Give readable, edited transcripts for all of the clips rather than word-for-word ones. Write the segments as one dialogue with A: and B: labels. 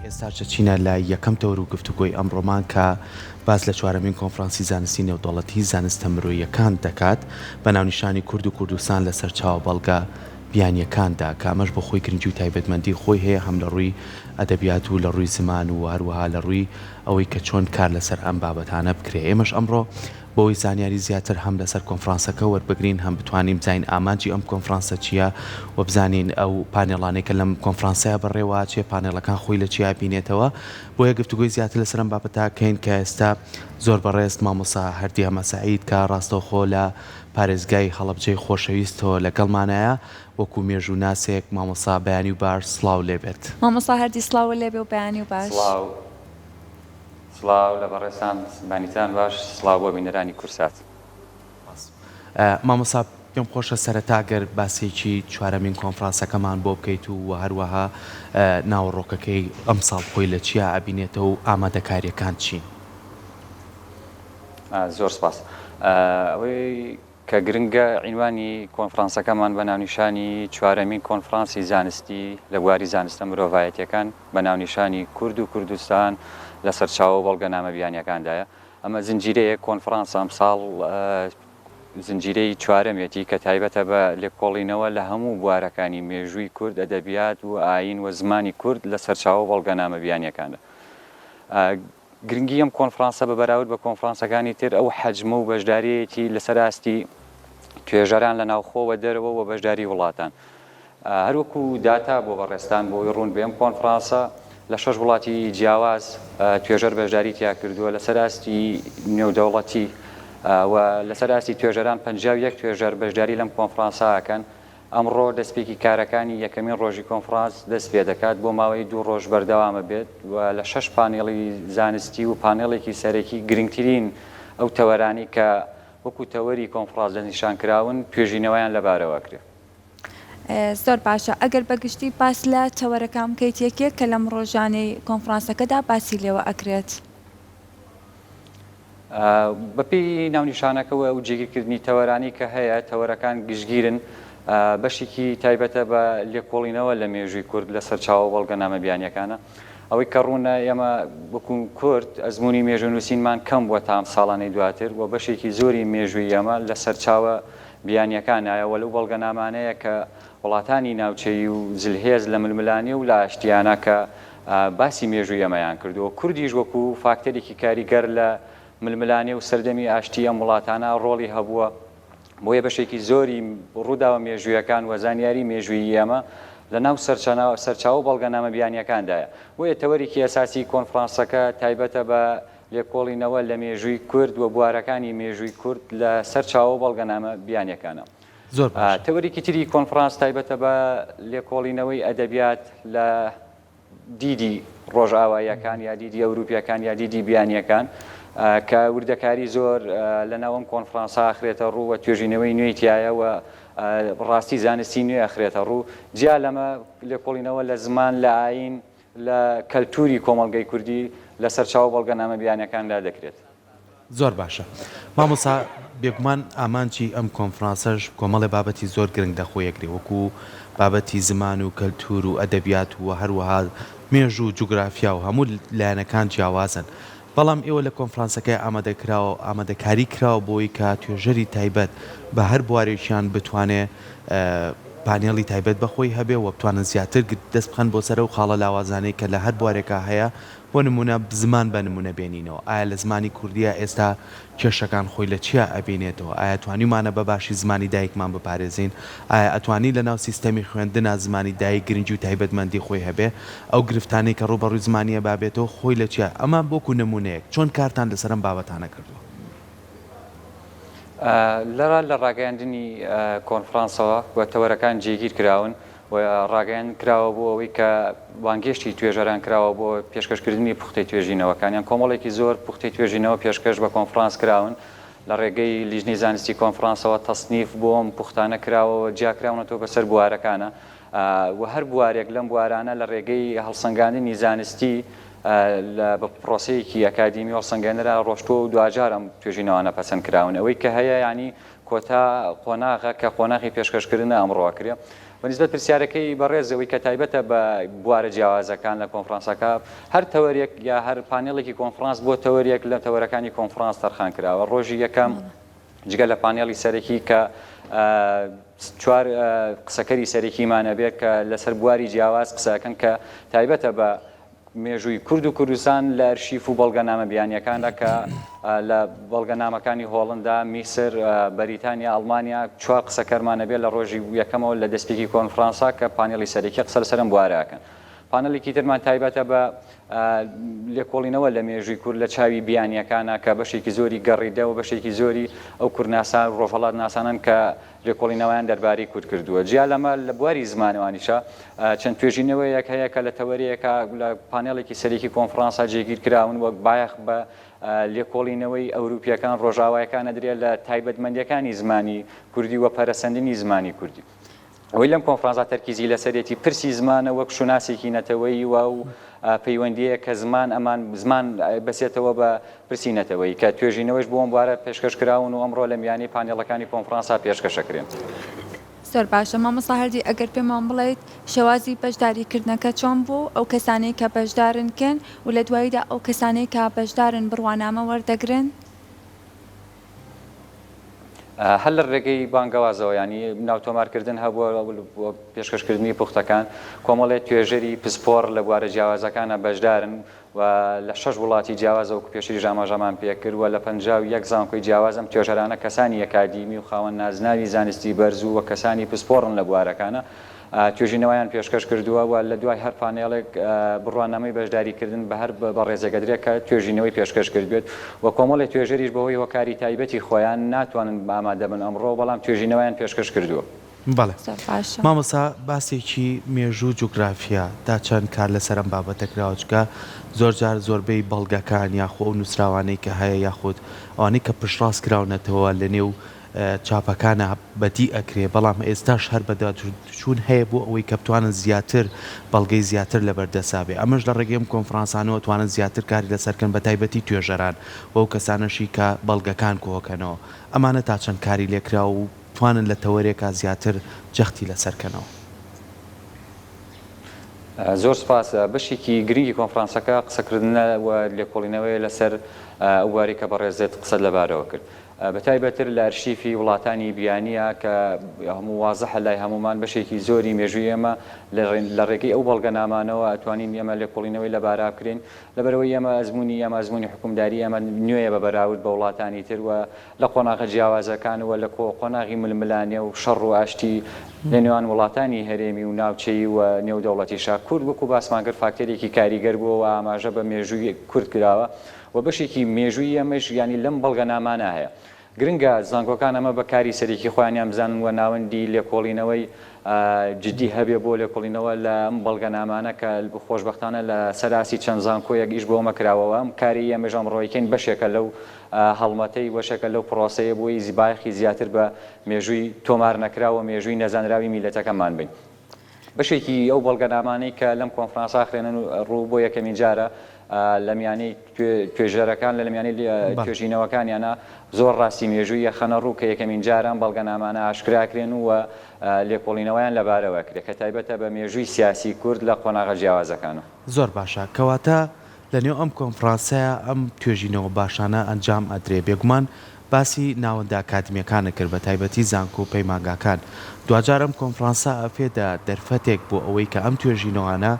A: ئێستاچە چینە لە یەکەم تەور و گفتوگۆی ئەمڕۆمان کە باز لە چوارەمین کۆنفرانسی زانستی نێودەوڵەتی زانستە مرۆییەکان دەکات بە ناونیشانی کورد و کوردستان لەسەر چاوە بەڵگە بیانیەکاندا کە ئەمەش بە خۆی گرنگی و تایبەتمەندی خۆی هەیە هەم لە ڕووی ئەدەبیات و لە ڕووی زمان و هەروەها لە ڕووی ئەوەی کە چۆن کار لەسەر ئەم بابەتانە بکرێ. ئێمەش ئەمڕۆ بۆی زانیاری زیاتر هەم لەسەر کۆنفرانسەکە وەربگرین هەم بتوانین بزانین ئامانجی ئەم کۆنفرانسە چییە و بزانین ئەو پانێڵانەی کە لەم کۆنفرانسەیە بەڕێوە چێ پانێڵەکان خۆی لە چیا بینێتەوە بۆیە گفتوگوی زیاتر لەسەر ئەم بابەتاکەین کە ئێستا زۆر بەڕێست مامۆستا هەردی هەمەسەعید کە ڕاستەوخۆ لە پارێزگای هەڵەبجەی خۆشەویستەوە لەگەڵمانایە وەکو مێژوو ناسێک مامۆستا بەیانی و باش سڵاو لێبێت.
B: مامۆستا هەردی سڵاو لێبێ و بەیانی و باش.
C: سڵاو لە بەڕێستان بانیتان باش، سڵاو بۆ بینەرانی کورسات.
A: مامۆستا پێم خۆشە سەرەتا گەر باسێکی چوارەمین کۆنفرانسەکەمان بۆ بکەیت و هەروەها ناوەڕۆکەکەی ئەم ساڵ خۆی لە چیا ئەبینێتەوە و ئامادەکاریەکان چین؟
C: زۆر سپاس. ئەوەی کە گرنگە عینوانی کۆنفرانسەکەمان بە ناونیشانی چوارەمین کۆنفرانسی زانستی لە بواری زانستە مرۆڤایەتیەکان بە ناونیشانی کورد و کوردستان لەسەر چاوە بەڵگەنامە بیانیەکاندایە. ئەمە زنجیرەیە کۆنفرانس ئەم ساڵ زنجیرەی چوارەمێتی کە تایبەتە بە لێکۆڵینەوە لە هەموو بوارەکانی مێژووی کورد، ئەدەبیات و ئاین و زمانی کورد لەسەر چاوە بەڵگەنامە بیانیەکانە. گرنگی ئەم کۆنفرانسە بە بەراورد بە کۆنفرانسەکانی تر ئەو حەجمە و بەشداریەتی لەسەر ئاستی توێژەران لە ناوخۆوە دەرەوە و بەشداری وڵاتان. هەروەکو داتا بۆ بەڕێستان بۆی ڕوون بێم کۆنفرانسە لە 6 وڵاتی جیاواز توێژەر بەشداری تیا کردووە لەسەر ئاستی نێودەوڵەتی و لەسەر ئاستی توێژەران 51 توێژەر بەشداری لەم کۆنفرانساکەن. ئەمڕۆ دەستپێکی کارەکانی یەکەمین ڕۆژی کۆنفرانس دەست پێ دەکات بۆ ماوەی 2 ڕۆژ بەردەوامە بێت و لە 6 پانێڵی زانستی و پانێڵێکی سەرەکی گرنگترین ئەو تەوەرانی کە وەکو تەوەری کۆنفرانس دەنیشانکراون توێژینەوەیان لەبارەوە کرێ.
B: زۆر باشە. ئەگەر بەگشتی باس لە تەوەرەکان بکەیت یەکێک کە لەم ڕۆژانەی کۆنفرانسەکەدا باسی لێوە ئەکرێت.
C: بەپێی ناونیشانەکەەوە ئەو جێگیرکردنی تەوەرانی کە هەیە تەوەرەکان گشتگیرن بەشێکی تایبەتە بە لێکۆڵینەوە لە مێژووی کورد لەسەر چاوە بەڵگەنامە بیانیەکانە. ئەوەی کە ڕوونە ئێمە وەکو کورد ئەزمموی مێژونووسینمان کەم بووە تام ساڵانەی دواتر و بەشێکی زۆری مێژووی ئەمە لەسەر چاوە بیانیەکانایەوە لەو بەڵگەنامانەیە کە وڵاتانی ناوچەی و جلهێز لە ململانی و لە ئاشتیانە کە باسی مێژووی ئەمەیان کردووە. کوردیش وەکو فاکتەرێکی کاریگەر لە ململانی و سەردەمی ئاشتی ئەم وڵاتانە ڕۆڵی هەبووە بۆیە بەشێکی زۆری ڕووداوە مێژوویەکان و زانیاری مێژووی ئێمە لە ناو سەرچاو بەڵگەنامە بیانیەکاندایە. بۆیە تەوەرێکی ئەساسی کۆنفرانسەکە تایبەتە بە لێکۆڵینەوە لە مێژووی کورد و بوارەکانی مێژووی کورد لە سەرچاو بەڵگەنامە بیانیەکانە.
A: زۆر
C: تەوەرێکی تری کۆنفرانس تایبەتە بە لێکۆڵینەوەی ئەدەبیات لە دیدی ڕۆژئاواییەکان یا دیدی ئەوروپیەکان یا دیدی بیانیەکان کە وردەکاری زۆر لە ناوەم کۆنفرانسا ئاخرێتە ڕوو و توێژینەوەی نوێیتیایە و ڕاستی زانستی نوێ ئەخرێتە ڕوو. جیا لەمە لێکۆڵینەوە لە زمان لە ئاین لە کەلتوری کۆمەڵگەی کوردی لەسەر چاوە بەڵگەنامە بیانەکاندا دەکرێت.
A: زۆر باشە. مامۆستا بێگومان ئامانجی ئەم کۆنفرانسەش کۆمەڵی بابەتی زۆر گرنگ دەخۆیەگرێ وەکو بابەتی زمان و کەلتور و ئەدەبیات و هەروەها مێژ و جوگرافیا و هەموو لایەنەکان جیاوازن. بەڵام ئێوە لە کۆنفرانسەکەی ئامادەکاری کراوە بۆی کە توێژەری تایبەت بە هەر بوارێکیان بتوانێت پانێڵی تایبەت بەخۆی هەبێ و بتوانن زیاتر دەست بخەن بۆ سەر و خاڵە لاوازانەی کە لە هەر بوارێکە هەیە بۆ نمونە زمان بە نمونە بێنینەوە. ئایا لە زمانی کوردیە ئێستا کێشەکان خۆی لە چیا ئەبینێتەوە؟ ئایا توانیمانە بە باشی زمانی دایکمان بپارێزین؟ ئایا ئەتوانی لە ناو سیستەمی خوێندنە زمانی دایک گرنگی و تایبەتمەندی خۆی هەبێ ئەو گرفتانەی کە ڕوبەڕووی زمانیە بابێتەوە خۆی لە چیا؟ ئەمە بۆکو نمونەیەک چۆن کارتان لەسەرم بابەتانە کردووە؟
C: لەرا لە ڕاگەیاندنی کۆنفرانسەوە و تەوەرەکان جێگیر کراون و ڕاگەیان کراوە بۆ ئەوەی کە بانگێشتی توێژەران کراوە بۆ پێشکەشکردنی پوختەی توێژینەوەکانیان کۆمەڵێکی زۆر پوختەی توێژینەوە پێشکەش بە کۆنفرانس کراون لە ڕێگەی لیژنەی زانستی کۆنفرانسەوە تەسنیف بۆم پوختانە کراوەوە جیاکراونەوە بەسەر بوارەکانە و هەر بوارێک لەم بوارانە لە ڕێگەی هەڵسەنگاندنی زانستی بە پرۆسەیەکی ئەکادیمی هەڵسەنگاندنرا ڕۆشتۆ و دوجارم توێژینەوەانە پەسەند کراون ئەوەی کە هەیە ینی کۆتا قۆناغە کە قۆناغی پێشکەشکردنە ئەمڕۆ کرێ و بەنسبەت پرسیارەکەی بەڕێزەوەی کە تایبەتە بە بوارە جیاوازەکان لە کۆنفرانسەکە هەر تەوەریەک یا هەر پانێڵێکی کۆنفرانس بۆ تەوەریەک لە تەوەرەکانی کۆنفرانس تەرخان کراوە ڕۆژی یەکەم جگە لە پانێڵی سەرەکی کە چوار قسەکەری سەرەکیمانە بێت کە لەسەر بواری جیاواز قسەکەن کە تایبەتە بە مێژووی کورد و کوردستان لە ئەرشیف و بەڵگەنامە بیانیەکاندا کە لە بەڵگەنامەکانی هۆڵندا میسر بەریتانیا ئەڵمانیا چوار قسەکەرمانە بێت لە ڕۆژی یەکەمەوە لە دەستپێکی کۆنفرانسا کە پانێڵی سەرەکی قسە لەسەرم بوارەکەن پانێڵێکی ترمان تایبەتە بە لێکۆڵینەوە لە مێژووی کورد لە چاوی بیانیەکانە کە بەشێکی زۆری گەڕیدە و بەشێکی زۆری ئەو کوردناسان ڕۆژهەڵات ناسانن کە لێکۆڵینەوەیان دەربارەی کورد کردووە جیا لەمە لە بواری زمانەوانیشە چەند توێژینەوەیەک هەیە کە لە تەوەریەکە لە پانێڵێکی سەرەکی کۆنفرانسا جێگیر کراون وەک بایەخ بە لێکۆڵینەوەی ئەوروپیەکان ڕۆژاوایەکانە درێت لە تایبەتمەندیەکانی زمانی کوردی و پەرەسەندنی زمانی کوردی ئەوەی لەم کۆنفرانسا تەرکیزی لەسەرێتی پرسی زمانە وەک شوناسێکی نەتەوەی و پەیوەندیەیە کە زمان بەسێتەوە بە پرسی نەتەوەی کە توێژینەوەش بۆ ئەم بوارە پێشکەش کراون و ئەمڕۆ لە میانی پانێڵەکانی کۆنفرانسا پێشکەشەکرێن.
B: زۆر باشە مامۆستا هەردی ئەگەر پێمان بڵێیت شێوازی بەشداریکردنەکە چۆن بوو ئەو کەسانەی کە بەشدارن کەن و لە دواییدا ئەو کەسانەی کە بەشدارن بڕوانامە وەردەگرن؟
C: هەر لە ڕێگەی بانگەوازەوە ینی ناوتۆمارکردن هەبووە پێشکەشکردنی پوختەکان کۆمەڵێت توێژەری پسپۆر لە بوارە جیاوازەکانە بەشدارن و لە 6 وڵاتی جیاوازە و پێشری ژاماژەمان پێکردووە لە 51 زانکۆی جیاوازم توێژەرانە کەسانی یەکادیمی و خاوەن نازناوی زانستی بەرزوو و کەسانی پسپۆڕن لە بوارەکانە توێژینەوەیان پێشکەش کردووە و لە دوای هەر پانێڵێک بڕوانامەی بەشداریکردن بە هەر بە ڕێزەگەدرێت کە توێژینەوەی پێشکەش کردوێت و کۆمەڵی توێژەریش بەهۆی هۆکاری تایبەتی خۆیان ناتوانن ئامادە بن ئەمڕۆ بەڵام توێژینەوەیان پێشکەش کردووە.
A: بەڵێ مامۆستا باسێکی مێژوو جوگرافیا تا چەند کار لەسەرم بابەتە کراوچکە زۆر جار زۆربەی بەڵگەکان یاخۆ ئەو نووسراوانەی کە هەیە یاخود ئەوانەی کە پشتڕاست کراونەتەوە لە نێو چاپەکانە بەدی ئەکرێ بەڵام ئێستاش هەر بەداچوون هەیە بۆ ئەوەی کە بتوانن زیاتر بەڵگەی زیاتر لە بەردەسابێ ئەمەش لە ڕێگەم کۆنفرانسانەوە توانن زیاتر کاری لەسەرکەن بە تایبەتی توێژەران و ئەو کەسانەشی کە بەڵگەکان کۆکەنەوە ئەمانە تا چەند کاری لێکرا و توانن لە تەوەرێکا زیاتر جەختی لەسەرکەنەوە.
C: زۆر سپاس بەشێکی گرنگی کۆنفرانسەکە قسەکردنە و لێکۆڵینەوەی لەسەر ئەوواری کە بەڕێزێت قسە لەبارەوە کرد. بەتایبەتر لە ئەرشیفی وڵاتانی بیانیە کە هەموو وازەحە لای هەمومان بەشێکی زۆری مێژووی ئێمە لە ڕێگەی ئەو بەڵگەنامانەوە ئەتوانین ئێمە لێکۆڵینەوەی لەبارە بکرێن لەبەرەوەی ئێمە ئەزمموی حکومداری ئەمە نوێیە بە بەراورد بە وڵاتانی تر و لە قۆناغە جیاوازەکانەوە لە قۆناغی ململانێ و شەڕ و ئاشتی لە نێوان وڵاتانی هەرێمی و ناوچەی و نێودەوڵەتی شار کورد وەکو باسمانگر فاکتەرێکی کاریگەر بووە و ئاماژە بە مێژووی کورد کراوە و بەشێکی مێژووی ئەمەش ینی لەم بەڵگەنامانە هەیە. گرنگە زانکۆکان ئەمە بەکاری سەرێکی خۆیانیان بزانن و ناوەندی لێکۆڵینەوەی جدی هەبێ بۆ لێکۆڵینەوە لە ئەم بەڵگەنامانە کە خۆشبەختانە لە سەراسی چەند زانکۆیەک ئیش بۆمە کراوەوە ئەم کاری ئەمەژەم ڕۆیکەین بەشێکە لەو هەڵمەتەی وەشەکە لەو پرۆسەیە بۆی زیبایەخی زیاتر بە مێژووی تۆمار نەکراوە مێژووی نەزانراوی میلەتەکەمان بین. بەشێکی ئەو بەڵگەنامانەی کە لەم کۆنفرانسا خوێنن ڕوو بۆ یەکەمین جارە لە میانەی توێژەرەکان لە میانەی توێژینەوەکانیانە زۆر ڕاستی مێژووی خەنە ڕوو کە یەکەمین جاران بەڵگەنامانە ئاشکراکرێن و لێکۆڵینەوەیان لەبارەوە کرێت کە تایبەتە بە مێژووی سیاسی کورد لە قۆناغە جیاوازەکانە.
A: زۆر باشە کەواتە لە نێو ئەم کۆنفرانسایە ئەم توێژینەوە باشانە ئەنجام ئەدرێ بێگومان باسی ناوەندە ئاکادمیەکانە کرد بە تایبەتی زانکۆ و پەیمانگاکان دوجار ئەم کۆنفرانسا ئەفێدا دەرفەتێک بۆ ئەوەی کە ئەم توێژینەوەانە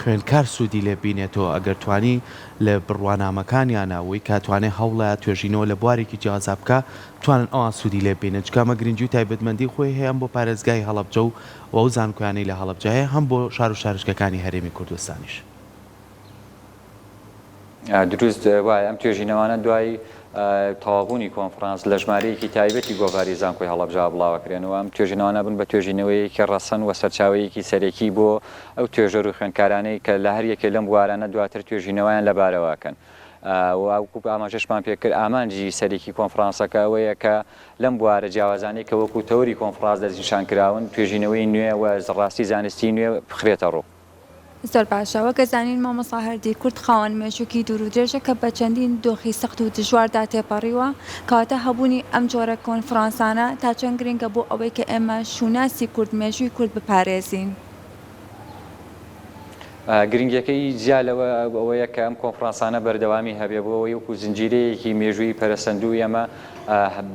A: خوێنکار سوودی لێ بینێتەوە ئەگەر توانی لە بڕوانامەکانیانەوەی کاتوانێ هەوڵە توێژینەوە لە بوارێکی جیازا بکە توانن ئەوان سوودی لێ بینێت چکامە گرنگی و تایبەتمەندی خۆی هەیە بۆ پارێزگای هەڵەبجە و ئەو زانکۆیانەی لە هەڵەبجەیە هەم بۆ شار و شارچکەکانی هەرێمی کوردستانیش.
C: دروست وایە ئەم توێژینەوانە دوای تەواوبوونی کۆنفرانس لە ژمارەیەکی تایبەتی گۆڤاری زانکۆی هەڵەبجە بڵاوەکرێنەوە ئەم توێژینەوانە بن بە توێژینەوەیەکی ڕەسەن و سەرچاوەیەکی سەرەکی بۆ ئەو توێژەر و خوێندکارانەی کە لە هەر یەکێ لەم بوارانە دواتر توێژینەوەیان لەبارەوەکەن. وەکو ئاماژەشمان پێکرد ئامانجی سەرێکی کۆنفرانسەکە ئەوەیە کە لەم بوارە جیاوازانەی کە وەکو تەوری کۆنفرانس دەستنیشان کراون توێژینەوەی نوێ و ڕاستی زانستی نوێ بخرێتە ڕوو.
B: زۆر باشەوە گەزانین مامۆستا هەردی کورد خاوەن مێژووکی دوور و درێژە کە بە چەندین دۆخی سەخت و دژواردا تێپەڕیوە کەواتە هەبوونی ئەم جۆرە کۆنفرانسانە تا چەند گرنگە بۆ ئەوەی کە ئێمە شوناسی کورد مێژووی کورد بپارێزین.
C: گرنگەکەی جیا لەوە ئەوەیە کە ئەم کۆنفرانسانە بەردەوامی هەبێ بۆەوەی وەکو زنجیرەیەکی مێژووی پەرەسەندوو ئێمە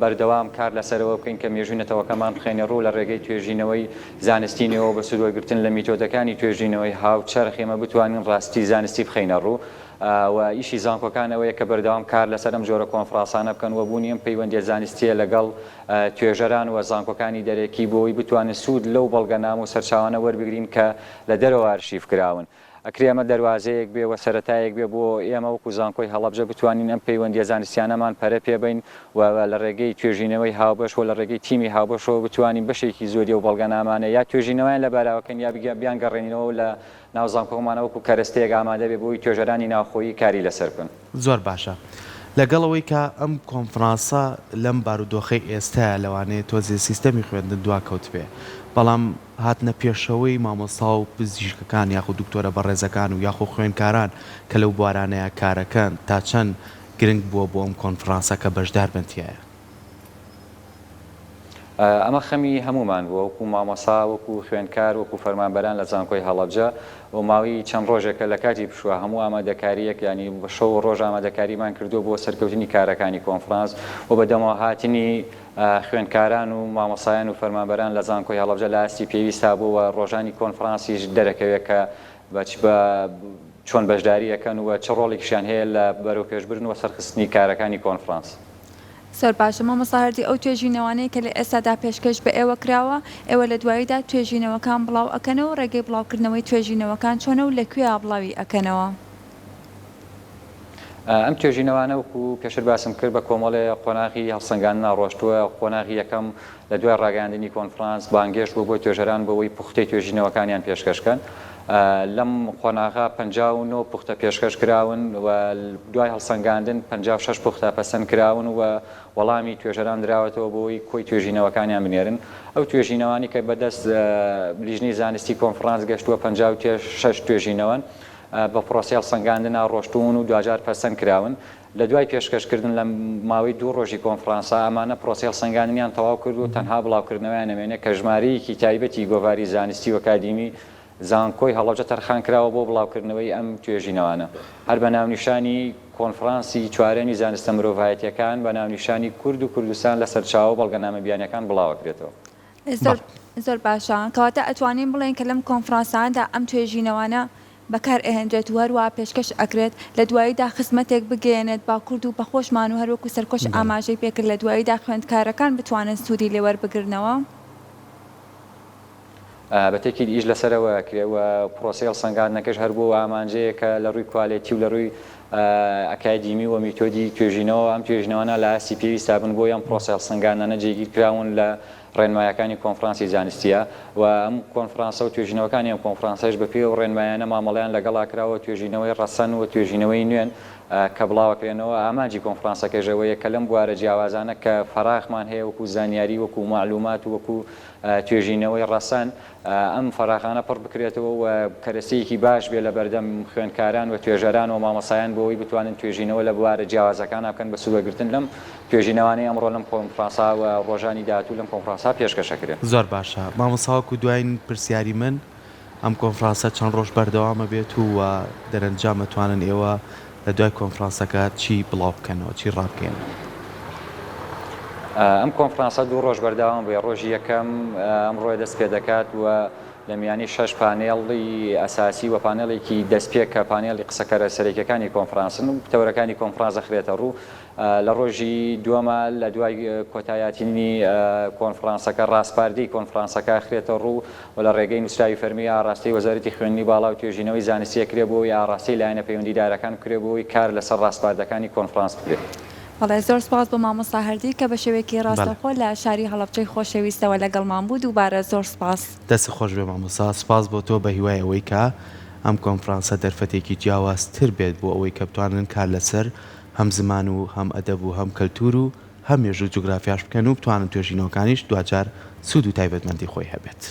C: بەردەوام کار لەسەرەوە بکەین کە مێژووی نەتەوەکەمان بخێنە ڕوو لە ڕێگەی توێژینەوەی زانستینەوە بە سوودوەرگرتن لە میتۆدەکانی توێژینەوەی هاوچەرخ ئێمە بتوانین ڕاستی زانستی بخەینە ڕوو و ئیشی زانکۆکانەوەیە کە بەردەوام کار لەسەر ئەم جۆرە کۆنفرانسانە بکەن و بوونی ئەم پەیوەندی زانستیە لەگەڵ توێژەران و زانکۆکانی دەرێکی بۆی بتوانین سوود لەو بەڵگەنام و سەرچاوانە وەربگرین کە لە دەرەوە ئارشیف کراون. ئەکرێ ئەمە دەواازەیەک بێ و سەرەتایەک بێ بۆ ئێمە وەکو زانکۆی هەڵەبجە بتوانین ئەم پەیوەندیە زانستیانەمان پەرە پێبین و لە ڕێگەی توێژینەوەی هاوبەش و لە ڕێگەی تیمی هاوبەشەوە بتوانین بەشێکی زۆری و بەڵگەنامانە یا توێژینەوەیان لە باراوەکەن یا بیان گەڕێنینەوە لە ناو زانکۆمانە وەکو کەرەستەیەک ئامادە بێ بۆی توێژەرانی ناوخۆیی کاری لەسەر بکەن.
A: زۆر باشە. لەگەڵەوەی کە ئەم کۆنفرانسە لەم بارودۆخەی ئێستاە لەوانەیە تۆزێ سیستەمی خوێندن دواکەوت بێ بەڵام هاتنە پێشەوەی مامۆستا و پزیشکەکان یاخو دکتۆرە بەڕێزەکان و یاخۆ خوێندکاران کە لەو بوارانەیە کارەکەن تا چەند گرنگ بووە بۆ ئەم کۆنفرانسە کە بەشدار بنتیایە.
C: ئەمە خەمی هەمومان بووە وەکو مامۆسا وەکو خوێندکار وەکو فەرمانبەران لە زانکۆی هەڵەبجە و ماوەی چەند ڕۆژێکە لە کاتی پشووە هەموو ئامادەکاریەک ینی بە شەو ڕۆژ ئامادەکاریمان کردو بۆ سەرکەوتنی کارەکانی کۆنفرانس و بەدەمەوە هاتنی خوێندکاران و مامۆسایان و فەرمانبەران لە زانکۆی هەڵەبجە لە ئاستی پێویستا بووە ڕۆژانی کۆنفرانسیش دەرەکەوێت کە بە چۆن بەشداریەکەن و چ ڕۆڵێکیشیان هەیە لە بەرەو پێشبردن و سەرخستنی کارەکانی کۆنفرانس.
B: زۆر باشە مامۆستا هەردی ئەو توێژینەوانەیە کە لە ئێستادا پێشکەش بە ئێوە کراوە ئێوە لە دواییدا توێژینەوەکان بڵاو ئەکەنەوە ڕێگەی بڵاوکردنەوەی توێژینەوەکان چۆنە و لەکوێ بڵاوی ئەکەنەوە.
C: ئەم توێژینەوانە وەکو پێشتر باسم کرد بە کۆمەڵێ قۆناغی هەڵسەنگاندنا ڕۆشتووە قۆناغی یەکەم لە دوای ڕاگەاندنی کۆنفرانس بانگێشت بوو بۆی توێژەران بەوەی پوختەی توێژینەوەکانیان پێشکەشکەن. لەم قۆناغا 59 پوختە پێشکەش کراون و دوای هەڵسەنگاندن 56 پوختە پەسەند کراون و وەڵامی توێژەران دراوەتەوە بۆی کۆی توێژینەوەکانیان بنێرن. ئەو توێژینەوانی کە بەدەست لیژنەی زانستی کۆنفرانس گەشتووە 56 توێژینەوەن بە پرۆسی هەڵسەنگاندنا ڕۆشتون و دوجار پەسەند کراون. لە دوای پێشکەشکردن لە ماوەی 2 ڕۆژی کۆنفرانسا ئەمانە پرۆسی هەڵسەنگاندنیان تەواو کرد و تەنها بڵاوکردنەوەیان نەمێنێت کە ژمارەیەکی تایبەتی گۆڤاری زانستی و ئەکادیمی زانکۆی هەڵەبجە تەرخان کراوە بۆ بڵاوکردنەوەی ئەم توێژینەوانە هەر بە ناونیشانی کۆنفرانسی چوارەمی زانستە مرۆڤایەتیەکان بە ناونیشانی کورد و کوردستان لە سەرچاوە بەڵگەنامە بیانیەکان بڵاوەکرێتەوە.
B: زۆر باشە کەواتە ئەتوانین بڵێن کە لەم کۆنفرانساندا ئەم توێژینەوانە بەکار ئەهێنرێت و هەروە پێشکەش ئەکرێت لە دواییدا خزمەتێک بگەێنێت با کورد و بەخۆشمان و هەروەکو سەرکۆش ئاماژەی پێکرد لە دواییدا خوێندکارەکان بتوانن سوودی لێوەربگرنەوە.
C: بەتێکی ئیش لەسەرەوە کرێوە پرۆسی هەڵسەنگاندنەکەش هەر بۆ ئامانجەیە کە لە ڕووی کوالێتی و لە ڕووی ئەکادیمی و میتۆدی توێژینەوە ئەم توێژینەوەە لە ئاسی پێویستا بن بۆ ئەم پرۆسی هەڵسەنگاندنە جێگیر کراون لە ڕێنمایەکانی کۆنفرانسی زانستیە و ئەم کۆنفرانسە و توێژینەوەکانی ئەم کۆنفرانسەش بە پێ و ڕێنمایانە مامەڵیان لەگەڵا کراوە توێژینەوەی ڕەسەن و توێژینەوەی نوێن کە بڵاوەکرێنەوە ئاماجی کۆنفرانسەکەژەوەیە کە لەم بوارە جیاوازانە کە فەراخمان هەیە وەکو زانیاری وەکو معلومات و وەکو توێژینەوەی ڕەسەن ئەم فەراخانە پڕ بکرێتەوە و کەرەسەیەکی باش بێ لە بەردەم خوێندکاران و توێژەران و مامۆسایان بۆەوەی بتوانن توێژینەوە لە بوارە جیاوازەکان بکەن بە سوودوەرگرتن لەم توێژینەوانەی ئەمڕۆ لەم کۆنفرانسا و ڕۆژانی داهاتوو لەم کۆنفرانسا پێشکەشەکرێت.
A: زۆر باشە مامۆساوەکو دوایین پرسیاری من ئەم کۆنفرانسە چەند ڕۆژ بەردەوامە بێت و دەرەنجام ئەتوانن ئێوە لە دوای کۆنفرانسەکە چی بڵاو بکەنەوە چی ڕابکەن.
C: ئەم کۆنفرانسە 2 ڕۆژ بەردەوام بێ ڕۆژی یەکەم ئەمڕۆ دەست پێ دەکات و لە میانی 6 پانێڵی ئەساسی و پانێڵێکی دەستپێک کە پانێڵی قسەکەرە سەرەکیەکانی کۆنفرانسن و تەورەکانی کۆنفرانس دەخرێتە ڕوو لە ڕۆژی دووەمە لە دوای کۆتاییاتنی کۆنفرانسەکە ڕاستپاردەی کۆنفرانسەکە خرێتە ڕوو و لە ڕێگەی نووسراوی فەرمی ئاڕاستی وەزارەتی خوێندنی باڵا و توێژینەوەی زانستیە کرێ بۆی ئاڕاستی لایەنە پەیوەندیدارەکان کرێ بۆی کار لەسەر ڕاستپاردەکانی کۆنفرانس بکرێت.
B: بەڵێ زۆر سپاس بۆ مامۆستا هەردی کە بە شێوەیەکی ڕاستەخۆ لە شاری هەڵەبجەی خۆشەویستەوە لەگەڵمان بوو دووبارە زۆر سپاس.
A: دەست خۆش بێ مامۆستا سپاس بۆ تۆ بە هیوای ئەوەی کە ئەم کۆنفرانسە دەرفەتێکی جیاوازتر بێت بۆ ئەوەی کە بتوانن کار لەسەر هەم زمان و هەم ئەدەب و هەم کەلتور و هەم مێژوو جوگرافیاش بکەن و بتوانن توێژینەوەکانیش دوجار سوود و تایبەتمەندی خۆی هەبێت.